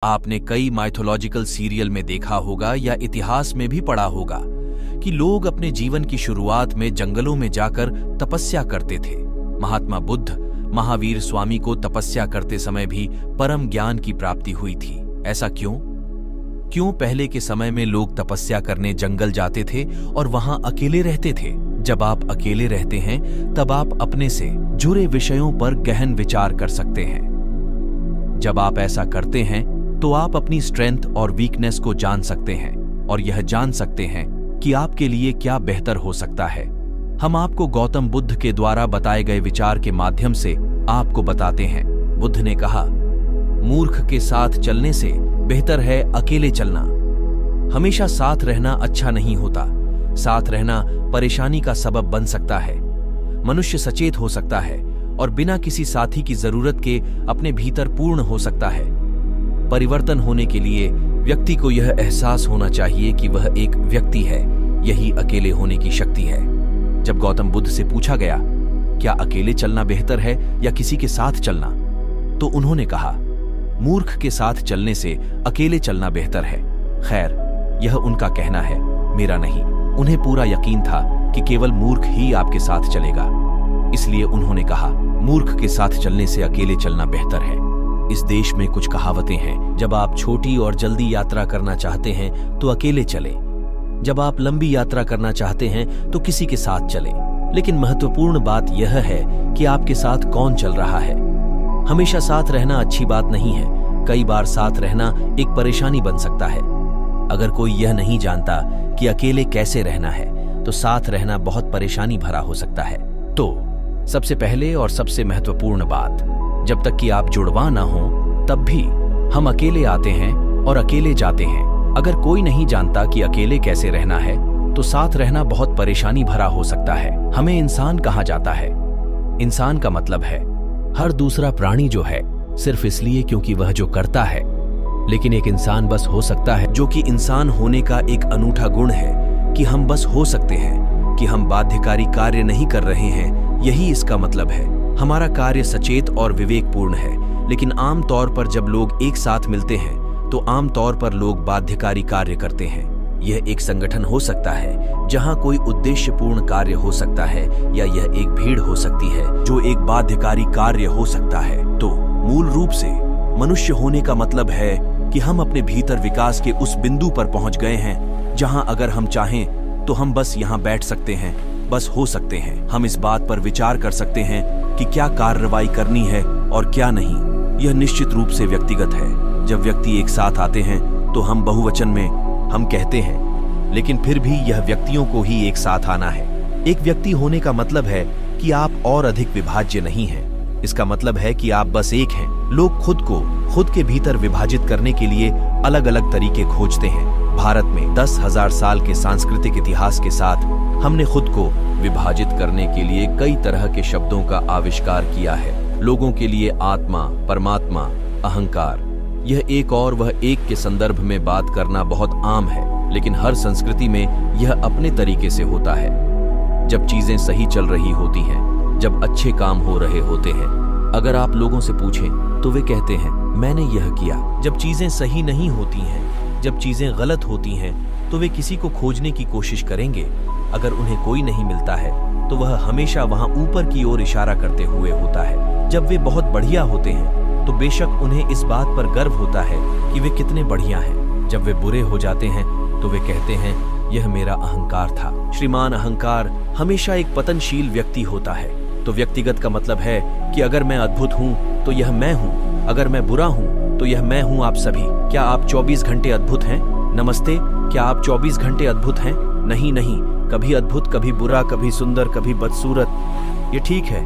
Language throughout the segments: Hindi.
आपने कई माइथोलॉजिकल सीरियल में देखा होगा या इतिहास में भी पढ़ा होगा कि लोग अपने जीवन की शुरुआत में जंगलों में जाकर तपस्या करते थे। महात्मा बुद्ध, महावीर स्वामी को तपस्या करते समय भी परम ज्ञान की प्राप्ति हुई थी। ऐसा क्यों पहले के समय में लोग तपस्या करने जंगल जाते थे और वहां अकेले रहते थे? जब आप अकेले रहते हैं तब आप अपने से जुड़े विषयों पर गहन विचार कर सकते हैं। जब आप ऐसा करते हैं तो आप अपनी स्ट्रेंथ और वीकनेस को जान सकते हैं और यह जान सकते हैं कि आपके लिए क्या बेहतर हो सकता है। हम आपको गौतम बुद्ध के द्वारा बताए गए विचार के माध्यम से आपको बताते हैं। बुद्ध ने कहा, मूर्ख के साथ चलने से बेहतर है अकेले चलना। हमेशा साथ रहना अच्छा नहीं होता। साथ रहना परेशानी का सबब बन सकता है। मनुष्य सचेत हो सकता है और बिना किसी साथी की जरूरत के अपने भीतर पूर्ण हो सकता है। परिवर्तन होने के लिए व्यक्ति को यह एहसास होना चाहिए कि वह एक व्यक्ति है। यही अकेले होने की शक्ति है। जब गौतम बुद्ध से पूछा गया, क्या अकेले चलना बेहतर है या किसी के साथ चलना, तो उन्होंने कहा, मूर्ख के साथ चलने से अकेले चलना बेहतर है। खैर, यह उनका कहना है, मेरा नहीं। उन्हें पूरा यकीन था कि केवल मूर्ख ही आपके साथ चलेगा, इसलिए उन्होंने कहा, मूर्ख के साथ चलने से अकेले चलना बेहतर है। इस देश में कुछ कहावतें हैं। जब आप छोटी और जल्दी यात्रा करना चाहते हैं तो अकेले चलें। जब आप लंबी यात्रा करना चाहते हैं तो किसी के साथ चलें। लेकिन महत्वपूर्ण बात यह है कि आपके साथ कौन चल रहा है। हमेशा साथ रहना अच्छी बात नहीं है। कई बार साथ रहना एक परेशानी बन सकता है। अगर कोई यह नहीं जानता कि अकेले कैसे रहना है तो साथ रहना बहुत परेशानी भरा हो सकता है। तो सबसे पहले और सबसे महत्वपूर्ण बात, जब तक कि आप जुड़वा ना हो तब भी हम अकेले आते हैं और अकेले जाते हैं। अगर कोई नहीं जानता कि अकेले कैसे रहना है तो साथ रहना बहुत परेशानी भरा हो सकता है। हमें इंसान कहा जाता है। इंसान का मतलब है हर दूसरा प्राणी जो है सिर्फ इसलिए क्योंकि वह जो करता है। लेकिन एक इंसान बस हो सकता है, जो कि इंसान होने का एक अनूठा गुण है कि हम बस हो सकते हैं, कि हम बाध्यकारी कार्य नहीं कर रहे हैं। यही इसका मतलब है। हमारा कार्य सचेत और विवेकपूर्ण है। लेकिन आम तौर पर जब लोग एक साथ मिलते हैं तो आम तौर पर लोग बाध्यकारी कार्य करते हैं। यह एक संगठन हो सकता है जहां कोई उद्देश्यपूर्ण कार्य हो सकता है, या यह एक भीड़ हो सकती है जो एक बाध्यकारी कार्य हो सकता है। तो मूल रूप से मनुष्य होने का मतलब है कि हम अपने भीतर विकास के उस बिंदु पर पहुंच गए हैं जहां अगर हम चाहें तो हम बस यहां बैठ सकते हैं, बस हो सकते हैं। हम इस बात पर विचार कर सकते हैं कि क्या कार्रवाई करनी है और क्या नहीं। यह निश्चित रूप से व्यक्तिगत है। जब व्यक्ति एक साथ आते हैं तो हम बहुवचन में हम कहते हैं, लेकिन फिर भी यह व्यक्तियों को ही एक साथ आना है। एक व्यक्ति होने का मतलब है कि आप और अधिक विभाज्य नहीं हैं। इसका मतलब है कि आप बस एक हैं। लोग खुद को खुद के भीतर विभाजित करने के लिए अलग अलग तरीके खोजते हैं। भारत में 10,000 साल के सांस्कृतिक इतिहास के साथ हमने खुद को विभाजित करने के लिए कई तरह के शब्दों का आविष्कार किया है। लोगों के लिए आत्मा, परमात्मा, अहंकार, यह एक और वह एक के संदर्भ में बात करना बहुत आम है। लेकिन हर संस्कृति में यह अपने तरीके से होता है। जब चीजें सही चल रही होती हैं, जब अच्छे काम हो रहे होते हैं, अगर आप लोगों से पूछें तो वे कहते हैं, मैंने यह किया। जब चीजें सही नहीं होती हैं, जब चीजें गलत होती हैं, तो वे किसी को खोजने की कोशिश करेंगे। अगर उन्हें कोई नहीं मिलता है तो वह हमेशा वहां ऊपर की ओर इशारा करते हुए होता है। जब वे बहुत बढ़िया होते हैं तो बेशक उन्हें इस बात पर गर्व होता है कि वे कितने बढ़िया हैं। जब वे बुरे हो जाते हैं तो वे कहते हैं, यह मेरा अहंकार था। श्रीमान अहंकार हमेशा एक पतनशील व्यक्ति होता है। तो व्यक्तिगत का मतलब है कि अगर मैं अद्भुत हूं तो यह मैं हूं, अगर मैं बुरा हूं तो यह मैं हूं आप सभी। क्या आप 24 घंटे अद्भुत हैं? नमस्ते, क्या आप 24 घंटे अद्भुत हैं? नहीं, कभी अद्भुत, कभी बुरा, कभी सुंदर, कभी बदसूरत। ये ठीक है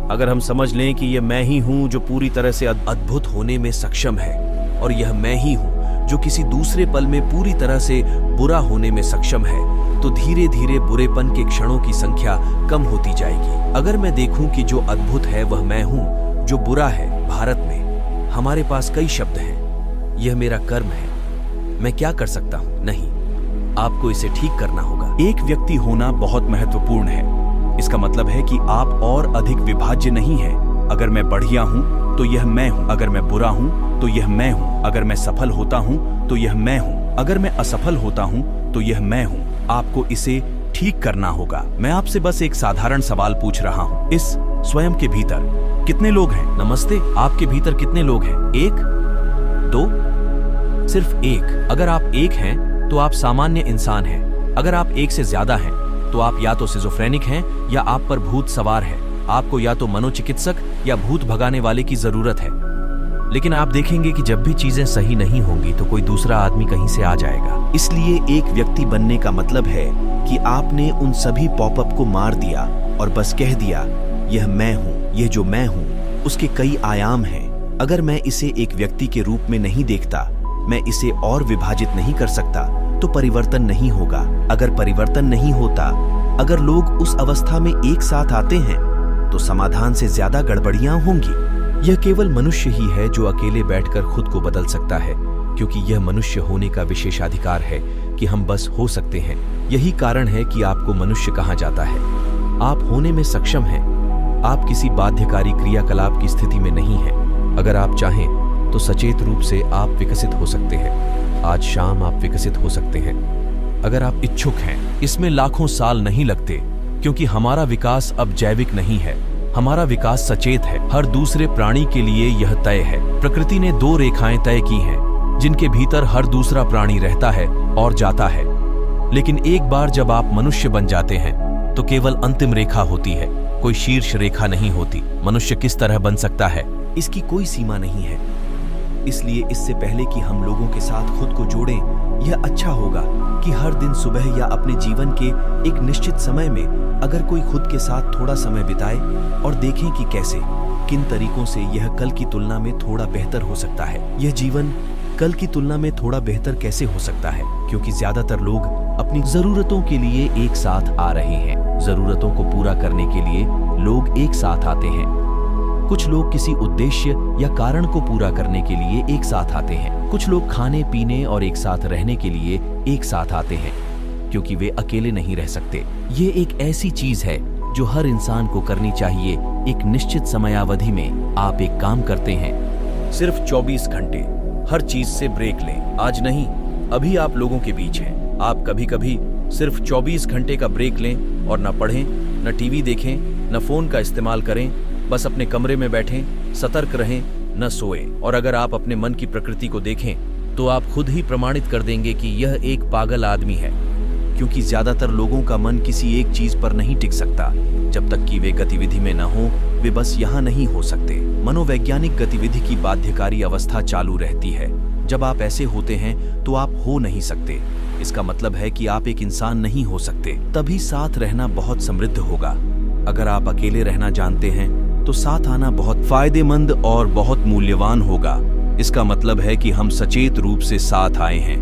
अगर हम समझ लें कि यह मैं ही हूं जो पूरी तरह से अद्भुत होने में सक्षम है, और यह मैं ही हूं जो किसी दूसरे पल में पूरी तरह से बुरा होने में सक्षम है, तो धीरे धीरे बुरेपन के क्षणों की संख्या कम होती जाएगी। अगर मैं देखूं कि जो अद्भुत है वह मैं हूं, जो बुरा है, भारत में हमारे पास कई शब्द हैं, यह मेरा कर्म है, मैं क्या कर सकता हूं? नहीं, आपको इसे ठीक करना होगा। एक व्यक्ति होना बहुत महत्वपूर्ण है। इसका मतलब है कि आप और अधिक विभाज्य नहीं हैं। अगर मैं बढ़िया हूं तो यह मैं हूँ। अगर मैं बुरा हूँ तो यह मैं हूँ। अगर मैं सफल होता हूँ तो यह मैं हूँ। अगर मैं असफल होता हूँ तो यह मैं हूँ। आपको इसे ठीक करना होगा। मैं आपसे बस एक साधारण सवाल पूछ रहा हूँ। इस स्वयं के भीतर कितने लोग हैं? नमस्ते, आपके भीतर कितने लोग हैं? 1, 2, सिर्फ 1। अगर आप 1 हैं तो आप सामान्य इंसान हैं। अगर आप 1 से ज्यादा हैं तो आप या तो सिजोफ्रेनिक हैं या आप पर भूत सवार है। आपको या तो मनोचिकित्सक या भूत भगाने वाले की जरूरत है। लेकिन आप देखेंगे कि जब भी चीजें सही नहीं होंगी तो कोई दूसरा आदमी कहीं से आ जाएगा। इसलिए एक व्यक्ति बनने का मतलब है कि आपने उन सभी पॉपअप को मार दिया और बस कह दिया, यह मैं हूँ। यह जो मैं हूँ उसके कई आयाम हैं। अगर मैं इसे एक व्यक्ति के रूप में नहीं देखता, मैं इसे और विभाजित नहीं कर सकता, तो परिवर्तन नहीं होगा। अगर परिवर्तन नहीं होता, अगर लोग उस अवस्था में एक साथ आते हैं, तो समाधान से ज्यादा गड़बड़ियां होंगी। यह केवल मनुष्य ही है जो अकेले बैठकर खुद को बदल सकता है, क्योंकि यह मनुष्य होने का विशेषाधिकार है कि हम बस हो सकते हैं। यही कारण है कि आपको मनुष्य कहा जाता है। आप होने में सक्षम हैं। आप किसी बाध्यकारी क्रियाकलाप की स्थिति में नहीं हैं। अगर आप चाहें तो सचेत रूप से आप विकसित हो सकते हैं। आज शाम आप विकसित हो सकते हैं अगर आप इच्छुक हैं। इसमें लाखों साल नहीं लगते, क्योंकि हमारा विकास अब जैविक नहीं है। हमारा विकास सचेत है। हर दूसरे प्राणी के लिए यह तय है। प्रकृति ने 2 रेखाएं तय की हैं, जिनके भीतर हर दूसरा प्राणी रहता है और जाता है। लेकिन एक बार जब आप मनुष्य बन जाते हैं तो केवल अंतिम रेखा होती है, कोई शीर्ष रेखा नहीं होती। मनुष्य किस तरह बन सकता है, इसकी कोई सीमा नहीं है। इसलिए इससे पहले कि हम लोगों के साथ खुद को जोड़ें, यह अच्छा होगा कि हर दिन सुबह या अपने जीवन के एक निश्चित समय में अगर कोई खुद के साथ थोड़ा समय बिताए और देखें कि कैसे, किन तरीकों से यह कल की तुलना में थोड़ा बेहतर हो सकता है। यह जीवन कल की तुलना में थोड़ा बेहतर कैसे हो सकता है? क्योंकि ज्यादातर लोग अपनी जरूरतों के लिए एक साथ आ रहे हैं। जरूरतों को पूरा करने के लिए लोग एक साथ आते हैं। कुछ लोग किसी उद्देश्य या कारण को पूरा करने के लिए एक साथ आते हैं। कुछ लोग खाने पीने और एक साथ रहने के लिए एक साथ आते हैं, क्योंकि वे अकेले नहीं रह सकते। ये एक ऐसी चीज है जो हर इंसान को करनी चाहिए। एक निश्चित समयावधि में आप एक काम करते हैं, सिर्फ 24 घंटे हर चीज से ब्रेक लें। आज नहीं, अभी आप लोगों के बीच हैं। आप कभी कभी सिर्फ 24 घंटे का ब्रेक लें और न पढ़ें, न टीवी देखें, न फोन का इस्तेमाल करें। बस अपने कमरे में बैठें, सतर्क रहें, न सोएं। और अगर आप अपने मन की प्रकृति को देखें तो आप खुद ही प्रमाणित कर देंगे कि यह एक पागल आदमी है, क्योंकि ज्यादातर लोगों का मन किसी एक चीज पर नहीं टिक सकता। जब तक कि वे गतिविधि में न हो, वे बस यहाँ नहीं हो सकते। मनोवैज्ञानिक गतिविधि की बाध्यकारी अवस्था चालू रहती है। जब आप ऐसे होते हैं तो आप हो नहीं सकते। इसका मतलब है कि आप एक इंसान नहीं हो सकते। तभी साथ रहना बहुत समृद्ध होगा। अगर आप अकेले रहना जानते हैं तो साथ आना बहुत फायदेमंद और बहुत मूल्यवान होगा। इसका मतलब है कि हम सचेत रूप से साथ आए हैं।